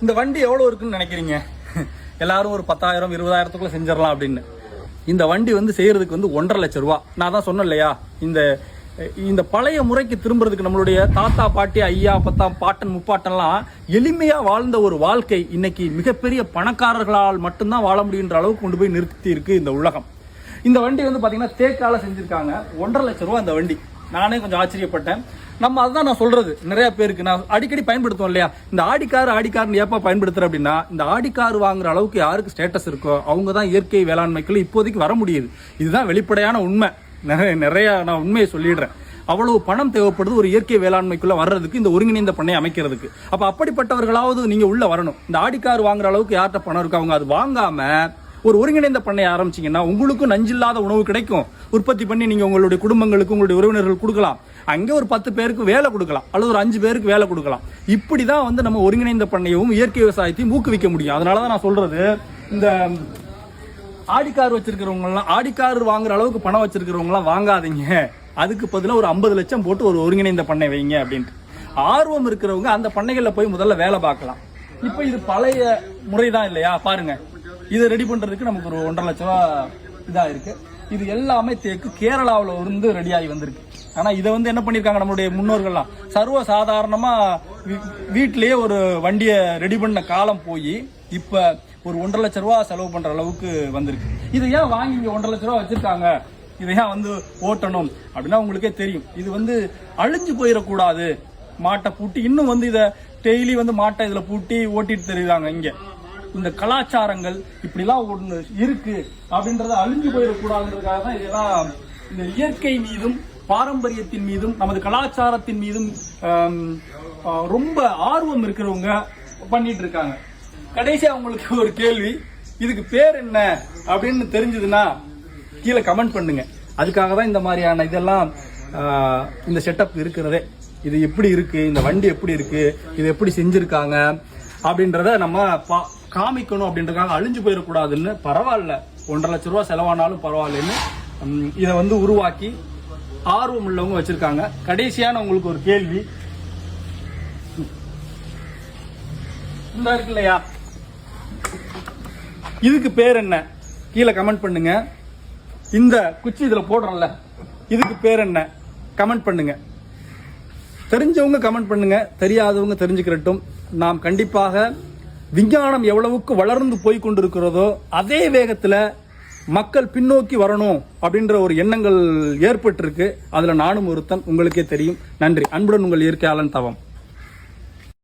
இந்த வண்டி எவ்வளவு இருக்குன்னு நினைக்கிறீங்க? எல்லாரும் ஒரு 10,000 20,000க்குள்ள செஞ்சிடலாம் அப்படின்னு. இந்த வண்டி வந்து செய்யறதுக்கு வந்து 1.5 லட்சம் ரூபா. நான் தான் சொன்னேன் இல்லையா, இந்த பழைய முறைக்கு திரும்புறதுக்கு நம்மளுடைய தாத்தா பாட்டி ஐயா பத்தா பாட்டன் முப்பாட்டன்லாம் எளிமையா வாழ்ந்த ஒரு வாழ்க்கை இன்னைக்கு மிகப்பெரிய பணக்காரர்களால் மட்டும்தான் வாழ முடியுன்ற அளவுக்கு கொண்டு போய் நிறுத்தி இருக்கு இந்த உலகம். இந்த வண்டி வந்து பாத்தீங்கன்னா தேக்கால செஞ்சிருக்காங்க. 1.5 லட்சம் ரூபா இந்த வண்டி. நானே கொஞ்சம் ஆச்சரியப்பட்டேன். நம்ம அதுதான் நான் சொல்றது, நிறைய பேருக்கு நான் அடிக்கடி பயன்படுத்துவோம் இல்லையா, இந்த ஆடிக்கார்னு ஏப்பா பயன்படுத்துற அப்படின்னா, இந்த ஆடிக்கார் வாங்குற அளவுக்கு யாருக்கு ஸ்டேட்டஸ் இருக்கோ அவங்க தான் இயற்கை வேளாண்மைக்குள்ள இப்போதைக்கு வர முடியுது. இதுதான் வெளிப்படையான உண்மை. நிறைய நான் உண்மையை சொல்லிடுறேன். அவ்வளவு பணம் தேவைப்படுது ஒரு இயற்கை வேளாண்மைக்குள்ள வர்றதுக்கு, இந்த ஒருங்கிணைந்த பண்ணை அமைக்கிறதுக்கு. அப்ப அப்படிப்பட்டவர்களாவது நீங்க உள்ள வரணும். இந்த ஆடிக்கார் வாங்குற அளவுக்கு யார்கிட்ட பணம் இருக்கு அவங்க அது வாங்காம ஒரு ஒருங்கிணைந்த பண்ணை ஆரம்பிச்சீங்கன்னா உங்களுக்கும் நஞ்சில்லாத உணவு கிடைக்கும். உற்பத்தி பண்ணி நீங்க உங்களுடைய குடும்பங்களுக்கு உங்களுடைய உறவினர்கள் கொடுக்கலாம். அங்கே ஒரு 10 பேருக்கு வேலை கொடுக்கலாம், அல்லது ஒரு 5 பேருக்கு வேலை கொடுக்கலாம். இப்படிதான் வந்து நம்ம ஒருங்கிணைந்த பண்ணையும் இயற்கை விவசாயத்தையும் ஊக்குவிக்க முடியும். அதனாலதான் நான் சொல்றது, இந்த ஆடிக்கார் வச்சிருக்கிறவங்கலாம், ஆடிக்கார் வாங்குற அளவுக்கு பணம் வச்சிருக்கிறவங்கலாம் வாங்காதீங்க. அதுக்கு பதிலாக ஒரு 50 லட்சம் போட்டு ஒரு ஒருங்கிணைந்த பண்ணை வைங்க அப்படின்ட்டு. ஆர்வம் இருக்கிறவங்க அந்த பண்ணைகளில் போய் முதல்ல வேலை பார்க்கலாம். இப்ப இது பழைய முறைதான் இல்லையா, பாருங்க. இதை ரெடி பண்றதுக்கு நமக்கு ஒரு 1.5 லட்சம் ரூபா இதா இருக்கு. இது எல்லாமே தேக்கு கேரளாவில் இருந்து ரெடி ஆகி வந்திருக்கு. ஆனா இதை வந்து என்ன பண்ணிருக்காங்க நம்மளுடைய முன்னோர்கள்லாம், சர்வ சாதாரணமா வீட்டிலேயே ஒரு வண்டியை ரெடி பண்ண காலம் போய் இப்ப ஒரு 1.5 லட்சம் ரூபா செலவு பண்ற அளவுக்கு வந்திருக்கு. இதை ஏன் வாங்கி இங்க 1.5 லட்சம் ரூபா வச்சிருக்காங்க, இதை ஏன் வந்து ஓட்டணும் அப்படின்னா உங்களுக்கே தெரியும். இது வந்து அழிஞ்சு போயிடக்கூடாது. மாட்டை பூட்டி இன்னும் வந்து இதை டெய்லி வந்து மாட்டை இதுல பூட்டி ஓட்டிட்டு தெரியுறாங்க. இங்க இந்த கலாச்சாரங்கள் இப்படிலாம் ஒண்ணு இருக்கு அப்படின்றத அழிஞ்சு போயிடக்கூடாதுன்றதுக்காக தான் இதெல்லாம் இந்த இயற்கை மீதும் பாரம்பரியத்தின் மீதும் நமது கலாச்சாரத்தின் மீதும் ரொம்ப ஆர்வம் இருக்கிறவங்க பண்ணிட்டு இருக்காங்க. கடைசியா உங்களுக்கு ஒரு கேள்வி, இதுக்கு பேர் என்ன அப்படின்னு தெரிஞ்சதுன்னா கீழே கமெண்ட் பண்ணுங்க. அதுக்காக தான் இந்த மாதிரியான இதெல்லாம் இந்த செட்டப் இருக்கிறதே. இது எப்படி இருக்கு, இந்த வண்டி எப்படி இருக்கு, இது எப்படி செஞ்சிருக்காங்க அப்படின்றத நம்ம காமிக்கணும். அப்படின்றதுக்காக அழிஞ்சு போயிடக்கூடாதுன்னு பரவாயில்ல 1.5 லட்சம் ரூபா செலவானாலும் பரவாயில்லன்னு இதை வந்து உருவாக்கி ஆர்வம் உள்ளவங்க வச்சிருக்காங்க. கடைசியான உங்களுக்கு ஒரு கேள்வி, இந்த இருக்கு இல்லையா, இதுக்கு பேர் என்ன கீழே கமெண்ட் பண்ணுங்க. இந்த குச்சி இதுல போடுறோம்ல, இதுக்கு பேர் என்ன கமெண்ட் பண்ணுங்க. தெரிஞ்சவங்க கமெண்ட் பண்ணுங்க, தெரியாதவங்க தெரிஞ்சுக்கிறட்டும். நாம் கண்டிப்பாக விஞ்ஞானம் எவ்வளவுக்கு வளர்ந்து போய் கொண்டிருக்கிறதோ அதே வேகத்துல மக்கள் பின்னோக்கி வரணும் அப்படின்ற ஒரு எண்ணங்கள் ஏற்பட்டிருக்கு. அதுல நானும் ஒருத்தன், உங்களுக்கே தெரியும். நன்றி. அன்புடன் உங்கள் இயற்கையாளன் தவம்.